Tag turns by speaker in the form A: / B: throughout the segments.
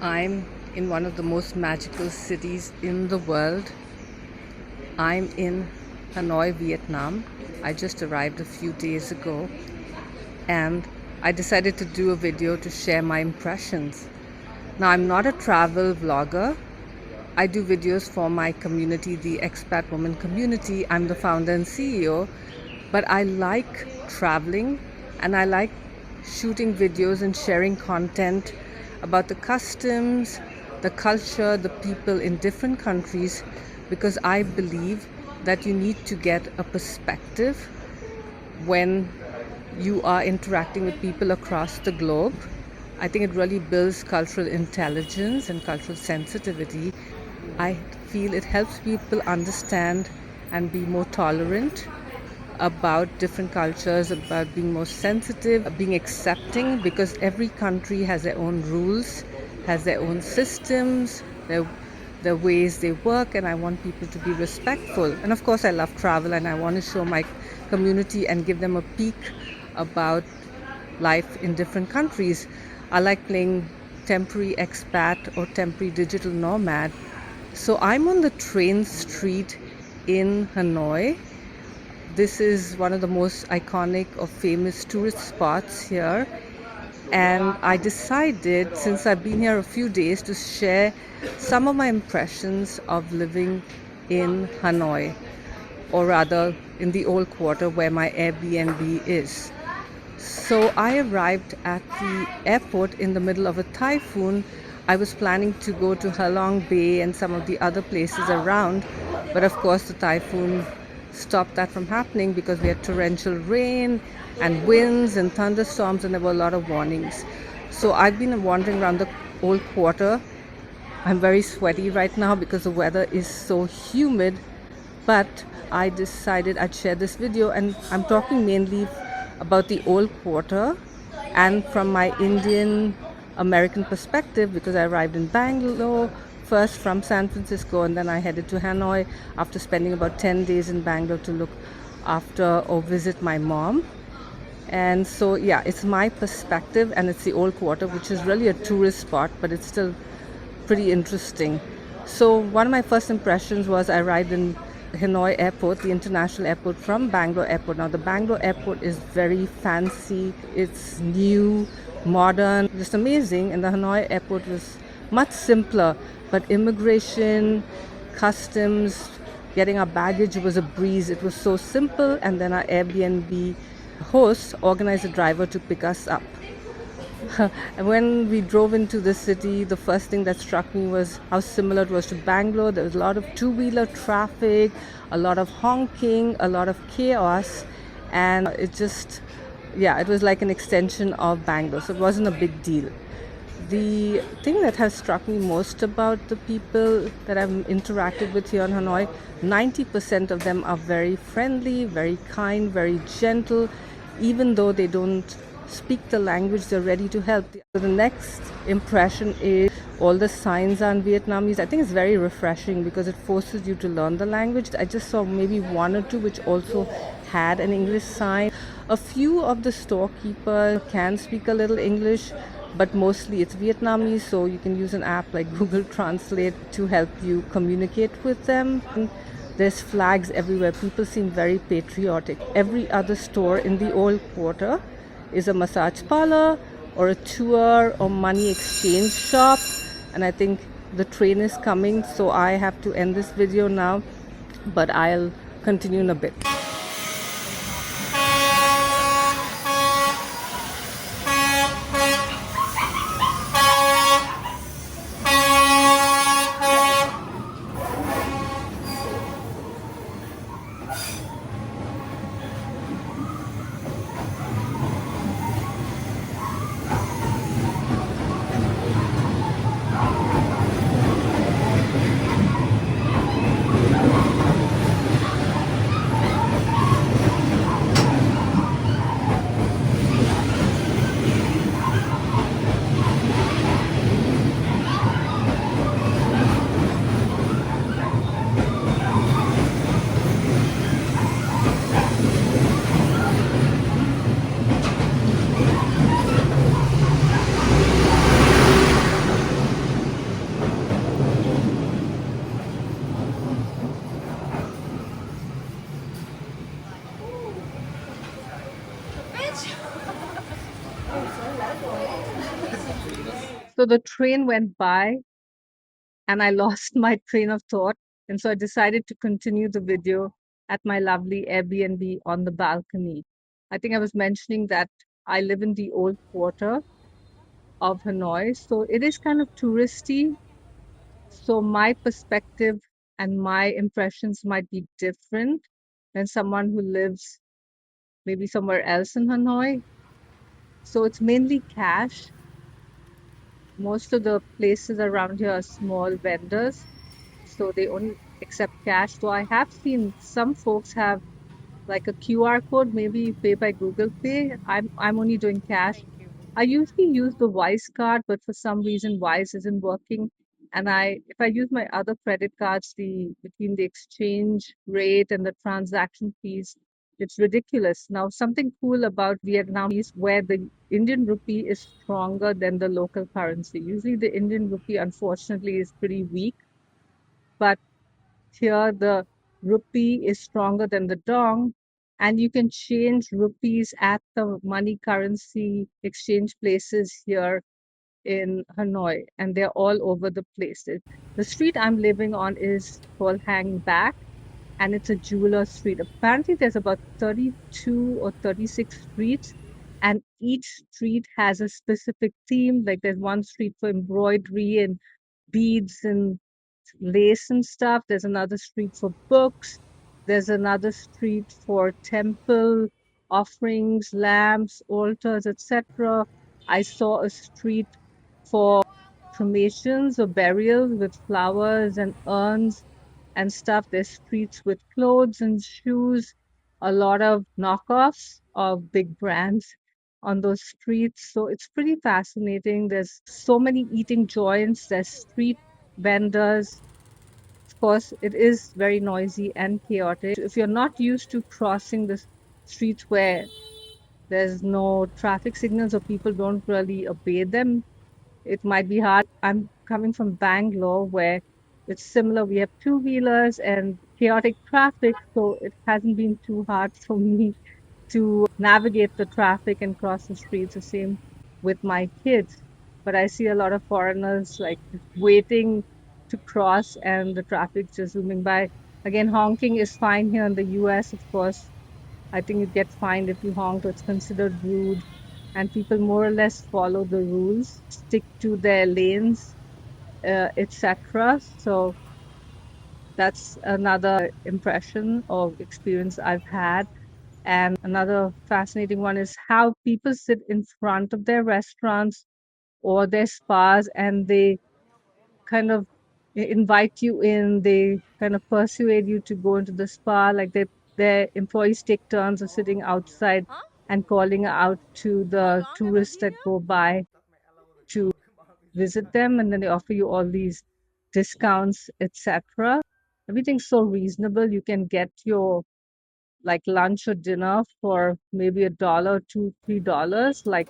A: I'm in one of the most magical cities in the world. I'm in Hanoi, Vietnam. I just arrived a few days ago and I decided to do a video to share my impressions. Now, I'm not a travel vlogger. I do videos for my community, the Expat woman community. I'm the founder and CEO, but I like traveling and I like shooting videos and sharing content about the customs, the culture, the people in different countries, because I believe that you need to get a perspective when you are interacting with people across the globe. I think it really builds cultural intelligence and cultural sensitivity. I feel it helps people understand and be more tolerant about different cultures, about being more sensitive, being accepting, because every country has their own rules, has their own systems, their ways they work, and I want people to be respectful. And of course, I love travel and I want to show my community and give them a peek about life in different countries. I like playing temporary expat or temporary digital nomad. So I'm on the train street in Hanoi. This is one of the most iconic or famous tourist spots here. And I decided, since I've been here a few days, to share some of my impressions of living in Hanoi, or rather in the Old Quarter where my Airbnb is. So I arrived at the airport in the middle of a typhoon. I was planning to go to Halong Bay and some of the other places around, but of course the typhoon stopped that from happening because we had torrential rain and winds and thunderstorms, and there were a lot of warnings. So I've been wandering around the Old Quarter. I'm very sweaty right now because the weather is so humid, but I decided I'd share this video, and I'm talking mainly about the Old Quarter and from my Indian American perspective, because I arrived in Bangalore first from San Francisco, and then I headed to Hanoi after spending about 10 days in Bangalore to look after or visit my mom. And so yeah, it's my perspective, and it's the Old Quarter, which is really a tourist spot, but it's still pretty interesting. So one of my first impressions was I arrived in Hanoi Airport, the international airport, from Bangalore Airport. Now the Bangalore Airport is very fancy, it's new, modern, just amazing, and the Hanoi Airport was much simpler, but immigration, customs, getting our baggage was a breeze. It was so simple, and then our Airbnb host organized a driver to pick us up. And when we drove into the city, the first thing that struck me was how similar it was to Bangalore. There was a lot of two-wheeler traffic, a lot of honking, a lot of chaos, and it was like an extension of Bangalore, so it wasn't a big deal. The thing that has struck me most about the people that I've interacted with here in Hanoi, 90% of them are very friendly, very kind, very gentle. Even though they don't speak the language, they're ready to help. So the next impression is all the signs are in Vietnamese. I think it's very refreshing because it forces you to learn the language. I just saw maybe one or two which also had an English sign. A few of the storekeepers can speak a little English, but mostly it's Vietnamese, so you can use an app like Google Translate to help you communicate with them. And there's flags everywhere. People seem very patriotic. Every other store in the Old Quarter is a massage parlor or a tour or money exchange shop. And I think the train is coming, so I have to end this video now, but I'll continue in a bit. So the train went by and I lost my train of thought. And so I decided to continue the video at my lovely Airbnb on the balcony. I think I was mentioning that I live in the Old Quarter of Hanoi. So it is kind of touristy. So my perspective and my impressions might be different than someone who lives maybe somewhere else in Hanoi. So it's mainly cash. Most of the places around here are small vendors, so they only accept cash. So I have seen some folks have like a QR code, maybe you pay by Google Pay. I'm only doing cash. I usually use the Wise card, but for some reason Wise isn't working. And if I use my other credit cards, the between the exchange rate and the transaction fees, it's ridiculous. Now, something cool about Vietnam is where the Indian rupee is stronger than the local currency. Usually, the Indian rupee, unfortunately, is pretty weak, but here the rupee is stronger than the dong, and you can change rupees at the money currency exchange places here in Hanoi, and they're all over the place. The street I'm living on is called Hang Back, and it's a jeweler street. Apparently, there's about 32 or 36 streets, and each street has a specific theme. Like there's one street for embroidery and beads and lace and stuff. There's another street for books. There's another street for temple offerings, lamps, altars, etc. I saw a street for cremations or burials with flowers and urns and stuff. There's streets with clothes and shoes, a lot of knockoffs of big brands on those streets. So it's pretty fascinating. There's so many eating joints, there's street vendors. Of course, it is very noisy and chaotic. If you're not used to crossing the streets where there's no traffic signals or people don't really obey them, it might be hard. I'm coming from Bangalore where it's similar. We have two-wheelers and chaotic traffic, so it hasn't been too hard for me to navigate the traffic and cross the streets. The same with my kids. But I see a lot of foreigners like just waiting to cross and the traffic just zooming by. Again, honking is fine here in the US, of course. I think you get fined if you honk, so it's considered rude. And people more or less follow the rules, stick to their lanes, etc. So that's another impression or experience I've had. And another fascinating one is how people sit in front of their restaurants or their spas and they kind of invite you in, they kind of persuade you to go into the spa, like their employees take turns of sitting outside and calling out to the tourists that go by to visit them, and then they offer you all these discounts, etc. Everything's so reasonable. You can get your like lunch or dinner for maybe $1, $2, $3. Like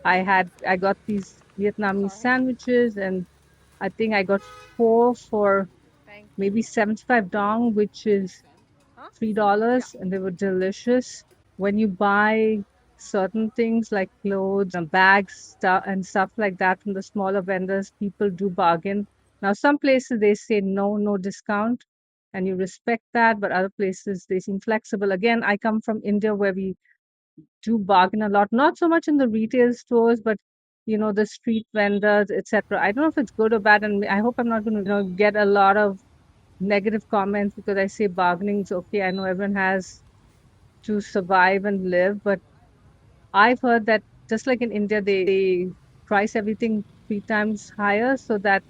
A: I got these Vietnamese sandwiches and I think I got four for maybe 75 dong, which is $3, and they were delicious. When you buy certain things like clothes and bags, stuff and stuff like that from the smaller vendors, people do bargain. Now, some places they say no, no discount, and you respect that, but other places they seem flexible. Again, I come from India where we do bargain a lot, not so much in the retail stores, but the street vendors, etc. I don't know if it's good or bad, and I hope I'm not going to get a lot of negative comments because I say bargaining is okay. I know everyone has to survive and live, but I've heard that just like in India, they price everything three times higher so that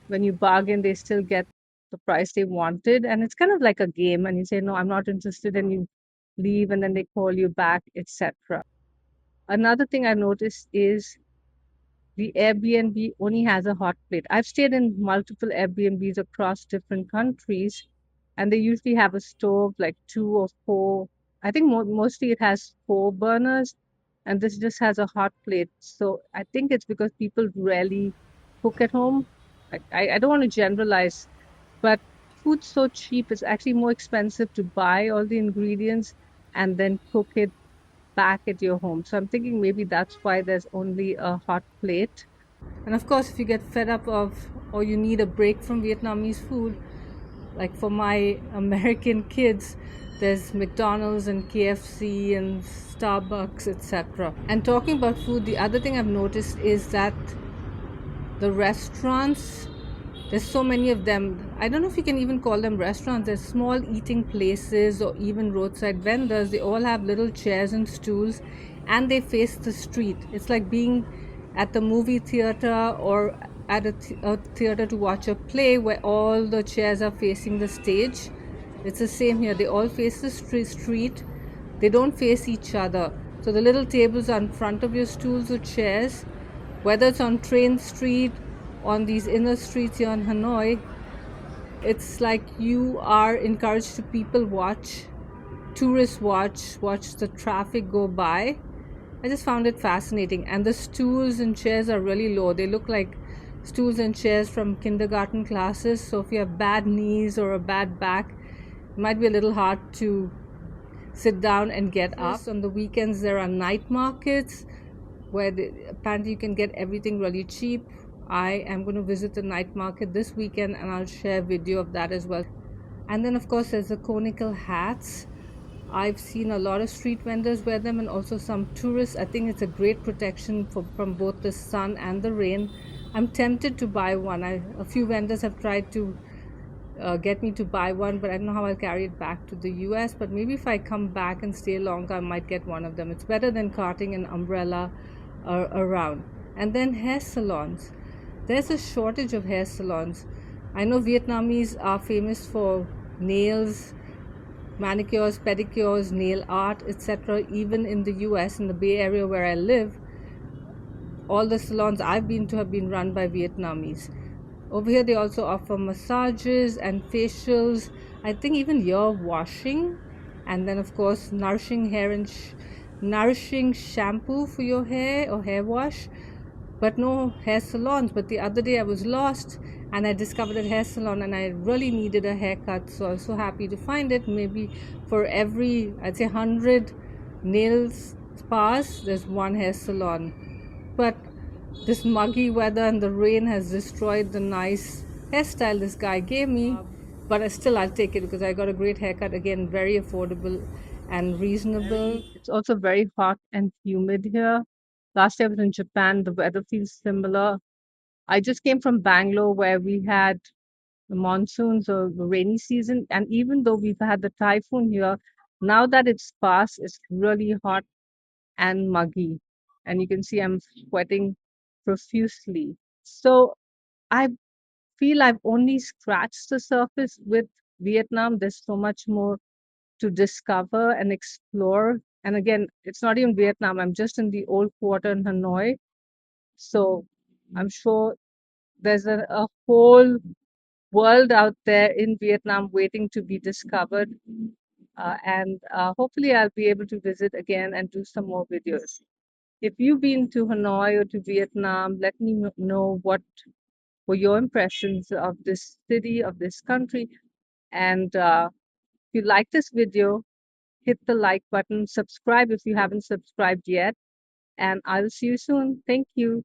A: when you bargain, they still get the price they wanted. And it's kind of like a game, and you say, no, I'm not interested, and you leave, and then they call you back, etc. Another thing I noticed is the Airbnb only has a hot plate. I've stayed in multiple Airbnbs across different countries, and they usually have a stove like two or four. I think mostly it has four burners, and this just has a hot plate. So I think it's because people rarely cook at home. I don't want to generalize, but food's so cheap, it's actually more expensive to buy all the ingredients and then cook it back at your home. So I'm thinking maybe that's why there's only a hot plate. And of course, if you get fed up of or you need a break from Vietnamese food, like for my American kids, there's McDonald's and KFC and Starbucks, etc. And talking about food, the other thing I've noticed is that the restaurants, there's so many of them. I don't know if you can even call them restaurants. They're small eating places or even roadside vendors. They all have little chairs and stools, and they face the street. It's like being at the movie theater or at a theater to watch a play where all the chairs are facing the stage. It's the same here. They all face the street. They don't face each other. So the little tables are in front of your stools or chairs, whether it's on Train Street, on these inner streets here in Hanoi. It's like you are encouraged to people watch, tourists watch the traffic go by. I just found it fascinating. And the stools and chairs are really low. They look like stools and chairs from kindergarten classes. So if you have bad knees or a bad back, it might be a little hard to sit down and get up. On the weekends, there are night markets where apparently you can get everything really cheap. I am going to visit the night market this weekend and I'll share a video of that as well. And then, of course, there's the conical hats. I've seen a lot of street vendors wear them and also some tourists. I think it's a great protection from both the sun and the rain. I'm tempted to buy one. A few vendors have tried to get me to buy one, but I don't know how I'll carry it back to the US. But maybe if I come back and stay longer, I might get one of them. It's better than carting an umbrella around. And then hair salons. There's a shortage of hair salons. I know Vietnamese are famous for nails, manicures, pedicures, nail art, etc. Even in the US, in the Bay Area where I live, all the salons I've been to have been run by Vietnamese. Over here, they also offer massages and facials. I think even ear washing, and then of course nourishing hair and nourishing shampoo for your hair or hair wash. But no hair salons. But the other day I was lost and I discovered a hair salon and I really needed a haircut. So I was so happy to find it. Maybe for every, I'd say 100 nail spas, there's one hair salon. But this muggy weather and the rain has destroyed the nice hairstyle this guy gave me. But I'll take it because I got a great haircut. Again, very affordable and reasonable. It's also very hot and humid here. Last year I was in Japan. The weather feels similar. I just came from Bangalore where we had the monsoons or the rainy season. And even though we've had the typhoon here, now that it's past, it's really hot and muggy. And you can see I'm sweating profusely. So I feel I've only scratched the surface with Vietnam. There's so much more to discover and explore. And again, it's not even Vietnam. I'm just in the Old Quarter in Hanoi. So I'm sure there's a whole world out there in Vietnam waiting to be discovered. And hopefully, I'll be able to visit again and do some more videos. If you've been to Hanoi or to Vietnam, let me know what were your impressions of this city, of this country. And if you like this video, hit the like button, subscribe if you haven't subscribed yet, and I'll see you soon. Thank you.